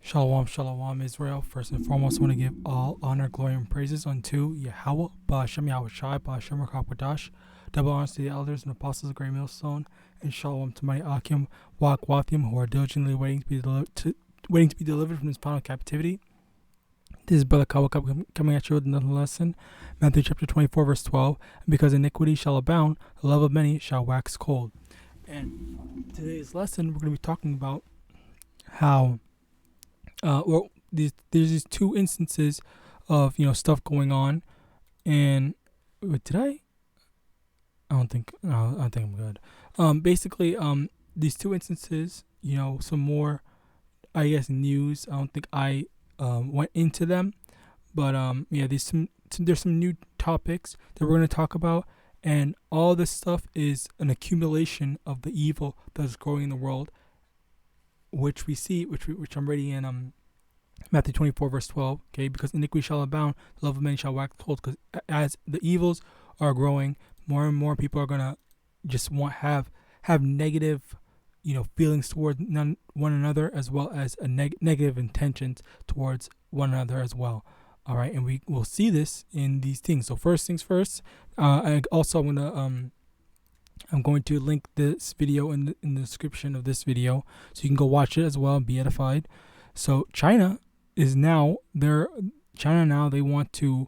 Shalom, shalom, Israel. First and foremost, I want to give all honor, glory, and praises unto YAHAWAH, YAHAWASHI, HaKadosh. Double honors to the elders and apostles of Great Millstone, and shalom to my Akim, GUATEMALANS, who are diligently waiting to be delivered from this final captivity. This is Brother Kawakab coming at you with another lesson. Matthew chapter 24, verse 12. And because iniquity shall abound, the love of many shall wax cold. And today's lesson, we're going to be talking about how there's these two instances of stuff going on, and today I don't think I'm good. Basically, these two instances, some more, I guess, news. I don't think I went into them, but there's some new topics that we're going to talk about, and all this stuff is an accumulation of the evil that's growing in the world, which we see, which I'm reading in Matthew 24, verse 12. Okay, because iniquity shall abound, the love of many shall wax cold. Because as the evils are growing, more and more people are gonna just have negative, feelings towards one another, as well as negative intentions towards one another as well. All right, and we will see this in these things. So first things first. I'm going to link this video in the description of this video, so you can go watch it as well and be edified. So China now they want to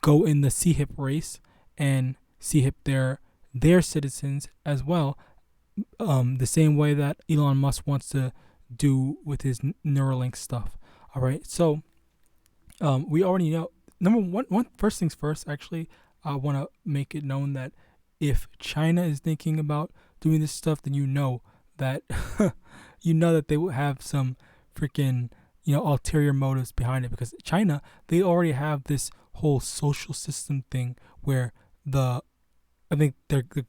go in the CHIP race and CHIP their citizens as well, the same way that Elon Musk wants to do with his Neuralink stuff. All right, so we already know. Number one, first things first. Actually, I want to make it known that if China is thinking about doing this stuff, then that that they will have some freaking ulterior motives behind it, because China, they already have this whole social system thing where the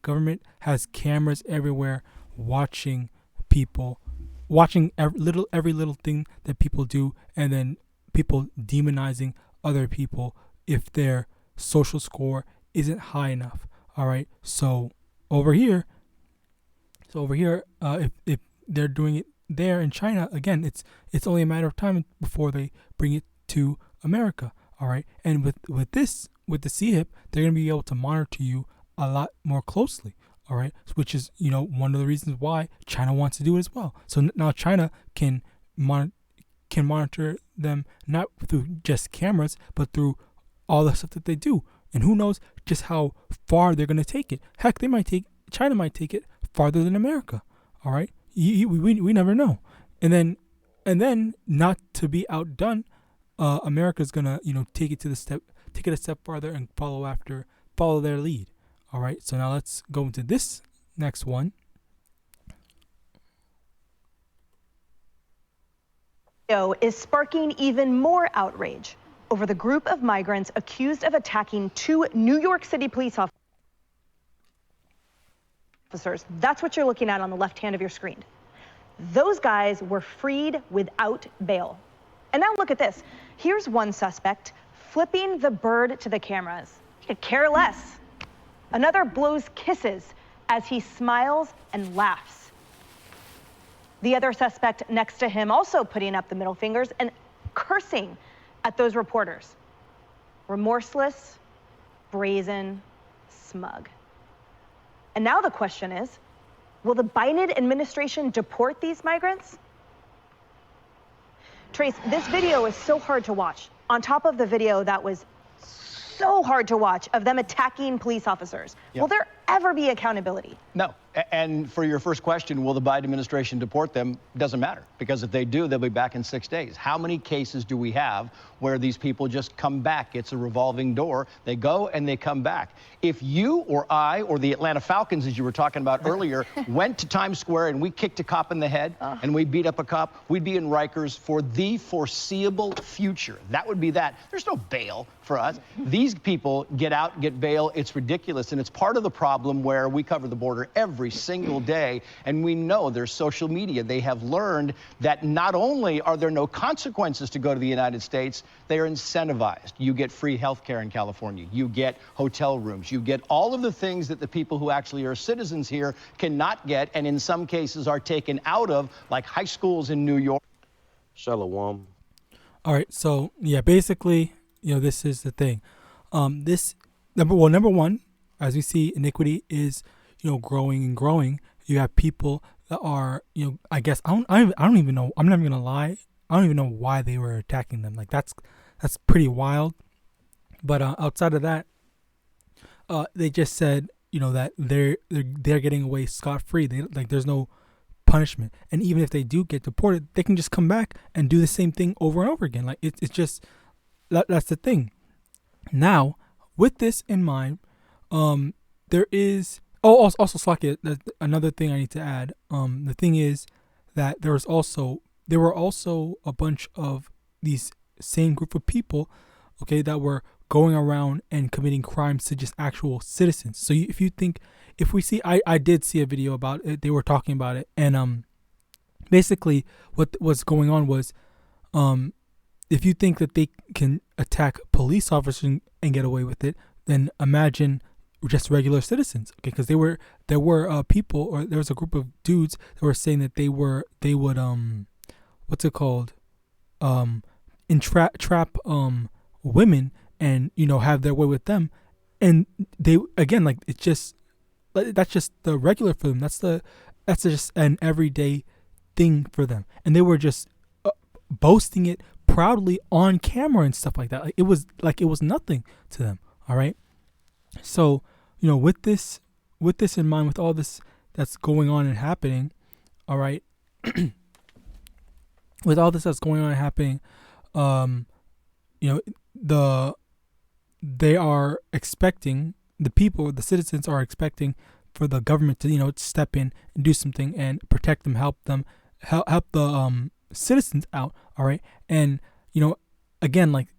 government has cameras everywhere watching people, watching every little thing that people do, and then people demonizing other people if their social score isn't high enough. All right, so over here, if they're doing it there in China, again, it's only a matter of time before they bring it to America. All right, and with the CHIP, they're gonna be able to monitor you a lot more closely. All right, which is one of the reasons why China wants to do it as well. So now China can monitor them not through just cameras, but through all the stuff that they do. And who knows just how far they're going to take it. Heck, China might take it farther than America. All right, we never know. And then not to be outdone, America's gonna take it a step farther and follow their lead. All right, so now let's go into this next one. Is sparking even more outrage over the group of migrants accused of attacking two New York City police officers. That's what you're looking at on the left hand of your screen. Those guys were freed without bail. And now look at this. Here's one suspect flipping the bird to the cameras. He could care less. Another blows kisses as he smiles and laughs. The other suspect next to him also putting up the middle fingers and cursing at those reporters. Remorseless, brazen, smug. And now the question is, will the Biden administration deport these migrants? Trace, this video is so hard to watch. On top of the video that was so hard to watch of them attacking police officers. Yep. Will there ever be accountability? No. And for your first question, will the Biden administration deport them? Doesn't matter, because if they do, they'll be back in 6 days. How many cases do we have where these people just come back? It's a revolving door. They go and they come back. If you or I or the Atlanta Falcons, as you were talking about earlier, went to Times Square and we kicked a cop in the head and we beat up a cop, we'd be in Rikers for the foreseeable future. That would be that. There's no bail for us. These people get out, get bail. It's ridiculous. And it's part of the problem where we cover the border every single day, and we know there's social media. They have learned that not only are there no consequences to go to the United States, they are incentivized. You get free health care in California. You get hotel rooms. You get all of the things that the people who actually are citizens here cannot get, and in some cases are taken out of, like high schools in New York. Shalom. All right, so yeah, basically, this is the thing. This number one, as we see, iniquity is growing and growing. You have people that are I guess I don't even know. I'm not even gonna lie. I don't even know why they were attacking them. Like that's pretty wild. But outside of that, they just said that they're getting away scot free. There's no punishment, and even if they do get deported, they can just come back and do the same thing over and over again. Like it's just that's the thing. Now, with this in mind, there is also Slakia, another thing I need to add. The thing is that there were also a bunch of these same group of people, okay, that were going around and committing crimes to just actual citizens. So I did see a video about it. They were talking about it, and basically what was going on was, if you think that they can attack police officers and get away with it, then imagine just regular citizens. Okay, because there were people, or there was a group of dudes that were saying that they would what's it called, trap women and have their way with them, and they again, like, it's just that's just the regular for them. That's just an everyday thing for them, and they were just boasting it proudly on camera and stuff like that. It was nothing to them. All right, so with this in mind, with all this that's going on and happening, all right, with all this that's going on and happening, they are expecting, the citizens are expecting for the government to step in and do something and protect them, help the citizens out. All right, and again, like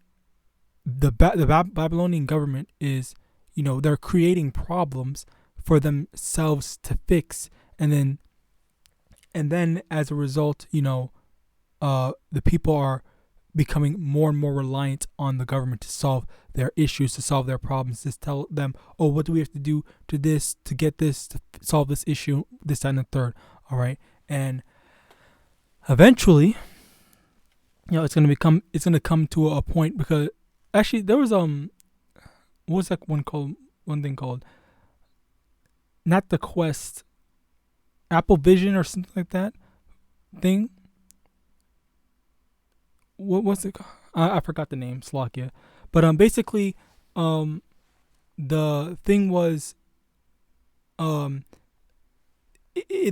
the Babylonian government is they're creating problems for themselves to fix, and then as a result, the people are becoming more and more reliant on the government to solve their issues, to solve their problems, to tell them, oh, what do we have to do to this, to get this, to solve this issue, this, that, and the third. All right, and eventually, it's gonna come to a point, because actually there was what was that one thing called, not the Quest, Apple Vision or something like that thing. What was it? I forgot the name, Slakia. But basically, the thing was,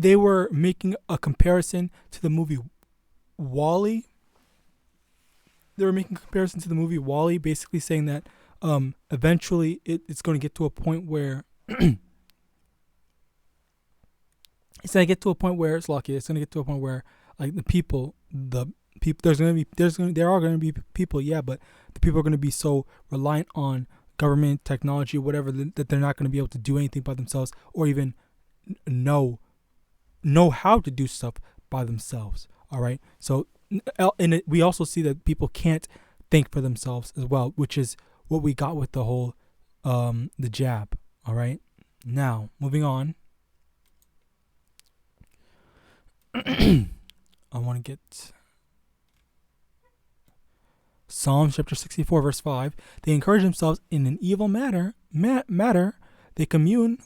they were making a comparison to the movie WALL-E. They were making a comparison to the movie WALL-E, basically saying that eventually it's going to get to a point where it's going to get to a point where like there are going to be people, yeah, but the people are going to be so reliant on government, technology, whatever, that they're not going to be able to do anything by themselves, or even know how to do stuff by themselves. All right, so we also see that people can't think for themselves as well, which is what we got with the whole the jab. All right, now moving on. I want to get Psalms chapter 64 verse 5. They encourage themselves in an evil matter. They commune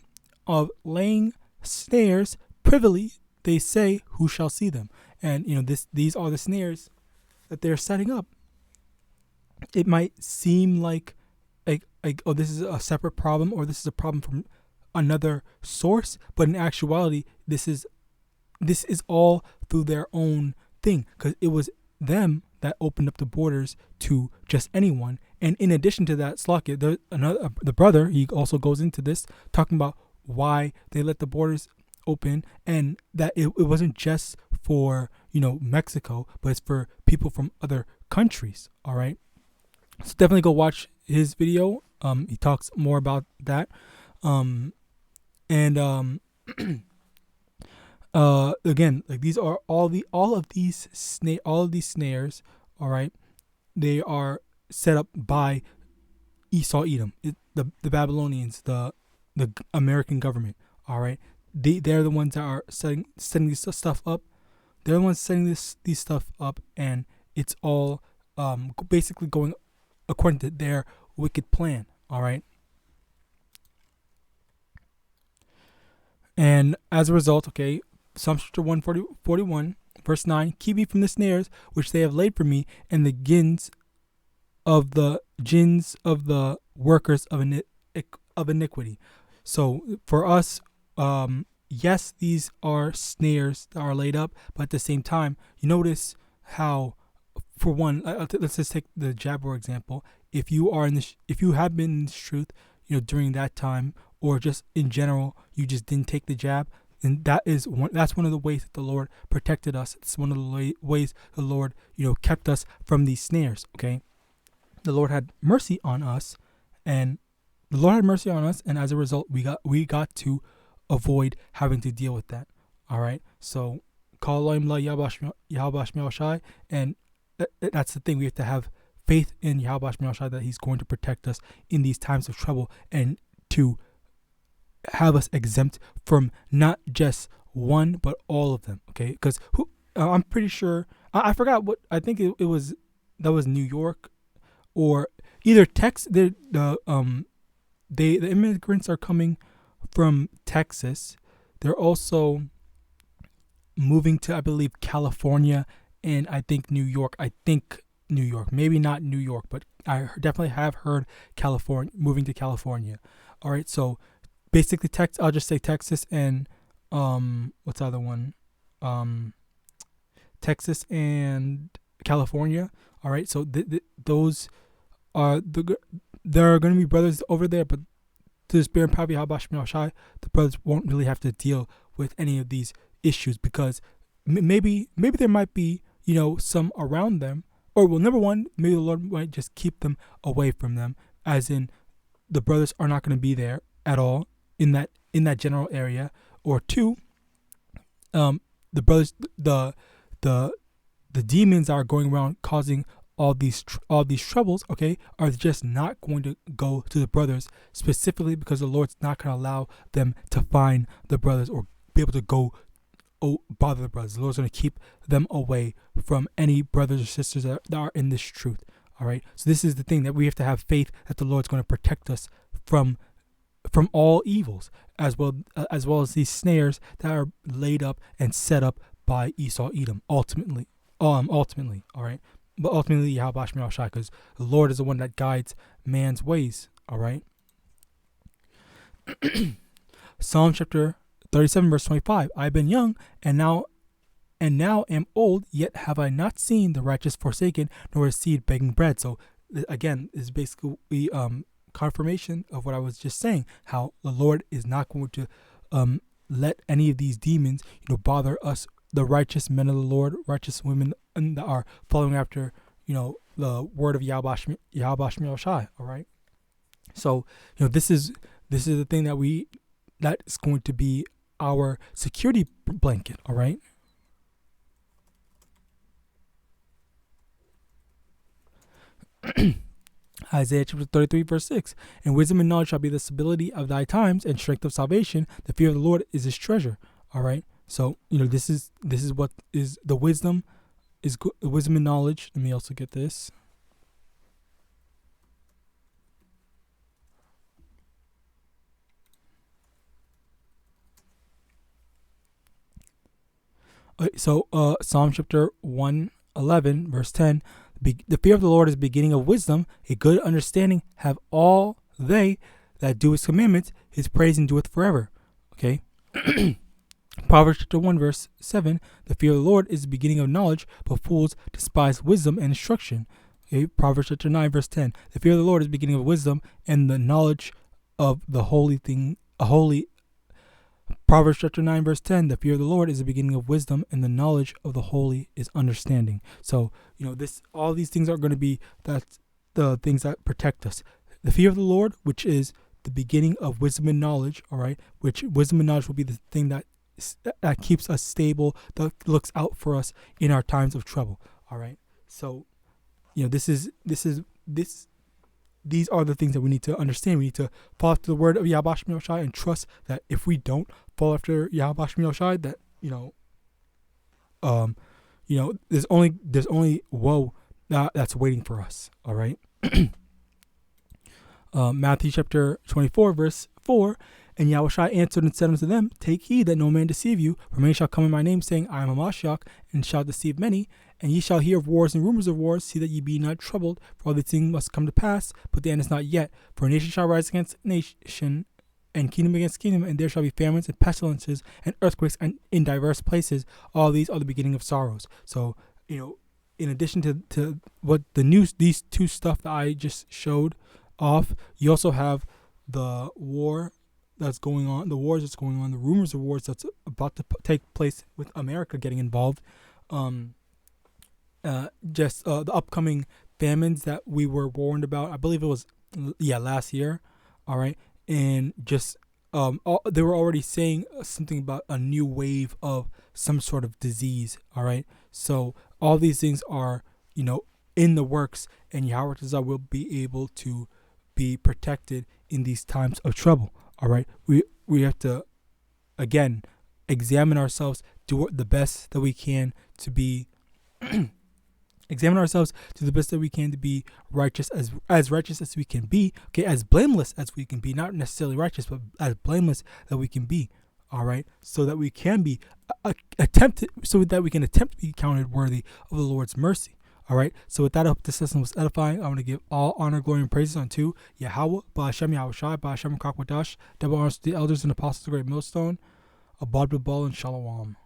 of laying snares privily. They say, who shall see them? And these are the snares that they're setting up. It might seem like oh, this is a separate problem, or this is a problem from another source, but in actuality, this is all through their own thing, because it was them that opened up the borders to just anyone. And in addition to that, Slakia, the brother, he also goes into this, talking about why they let the borders open, and that it wasn't just for Mexico, but it's for people from other countries. All right, so definitely go watch his video. He talks more about that. Again, like, these are all of these snares, all right, they are set up by Esau Edom, the Babylonians, the American government. All right, they're the ones that are setting this stuff up They're the ones setting these stuff up, and it's all basically going according to their wicked plan. All right. And as a result, okay, Psalm chapter 141, verse 9, keep me from the snares which they have laid for me, and the gins of the workers of iniquity. So for us, yes, these are snares that are laid up, but at the same time, you notice how, for one, let's just take the Jabber example. If you are if you have been in this truth, during that time, or just in general, you just didn't take the jab, and that's one of the ways that the Lord protected us. It's one of the ways the Lord, kept us from these snares. Okay, the Lord had mercy on us, and as a result, we got to avoid having to deal with that. All right, so call YAHAWASHI, and that's the thing. We have to have faith in YAHAWASHI that He's going to protect us in these times of trouble, and to have us exempt from not just one but all of them. Okay, because I'm pretty sure I forgot what I think it was. That was New York, or either Texas. The immigrants are coming from Texas. They're also moving to, I believe, California, and I think New York. Maybe not New York, but I definitely have heard California, moving to California. All right, so basically I'll just say Texas and what's the other one? Texas and California. All right, so those are there are going to be brothers over there, but to the spirit and power of YAHAWASHI, the brothers won't really have to deal with any of these issues, because maybe there might be some around them, or well, number one, maybe the Lord might just keep them away from them, as in the brothers are not going to be there at all in that general area, or two, the brothers, the demons that are going around causing all these troubles, okay, are just not going to go to the brothers specifically, because the Lord's not going to allow them to find the brothers or be able to go bother the brothers. The Lord's going to keep them away from any brothers or sisters that are in this truth. All right, so this is the thing, that we have to have faith that the Lord's going to protect us from all evils, as well as these snares that are laid up and set up by Esau Edom. Ultimately, all right. But ultimately, YAHAWASHI, because the Lord is the one that guides man's ways. All right. Psalm chapter 37, verse 25. I have been young, and now am old, yet have I not seen the righteous forsaken, nor his seed begging bread. So again, this is basically confirmation of what I was just saying, how the Lord is not going to let any of these demons bother us, the righteous men of the Lord, righteous women that are following after the word of YAHAWASHI. All right, so this is the thing that is going to be our security blanket. All right. Isaiah chapter 33, verse 6. And wisdom and knowledge shall be the stability of thy times, and strength of salvation. The fear of the Lord is his treasure. All right. So, this is what is the wisdom, wisdom and knowledge. Let me also get this. Okay, so, Psalm chapter 111, verse 10. The fear of the Lord is the beginning of wisdom. A good understanding have all they that do his commandments. His praise endureth forever. Okay. Proverbs chapter 1, verse 7. The fear of the Lord is the beginning of knowledge, but fools despise wisdom and instruction. Okay. Proverbs chapter 9, verse 10. The fear of the Lord is the beginning of wisdom, and the knowledge of the holy thing, Proverbs chapter 9, verse 10, the fear of the Lord is the beginning of wisdom, and the knowledge of the holy is understanding. So, all these things are going to be the things that protect us. The fear of the Lord, which is the beginning of wisdom and knowledge, all right, which wisdom and knowledge will be the thing that keeps us stable, that looks out for us in our times of trouble, all right. So, these are the things that we need to understand. We need to fall after the word of YAHAWASHI and trust that if we don't fall after YAHAWASHI, that there's only woe that's waiting for us. All right. Matthew chapter 24, verse 4. And Yahushua answered and said unto them, Take heed that no man deceive you, for many shall come in my name, saying, I am a Mashiach, and shall deceive many. And ye shall hear of wars and rumors of wars. See that ye be not troubled, for all these things must come to pass, but the end is not yet. For nation shall rise against nation, and kingdom against kingdom, and there shall be famines and pestilences and earthquakes and in diverse places. All these are the beginning of sorrows. So, in addition to what these two stuff that I just showed off, you also have the war that's going on, the wars that's going on, the rumors of wars that's about to take place with America getting involved. The upcoming famines that we were warned about. I believe it was, last year. All right. And just, they were already saying something about a new wave of some sort of disease. All right. So all these things are, in the works, and Yahawadah will be able to be protected in these times of trouble. All right, we have to, again, examine ourselves, do the best that we can to be, examine ourselves, do the best that we can to be righteous, as righteous as we can be, okay, as blameless as we can be, not necessarily righteous, but as blameless that we can be. All right, so that we can be attempt to be counted worthy of the Lord's mercy. All right, so with that, I hope this lesson was edifying. I want to give all honor, glory, and praises unto Yahawah, Ba'ashem Yahawashi, Ba'ashem Kakwadash, double honors to the elders and apostles of the great millstone, Abad Babal, and Shalom.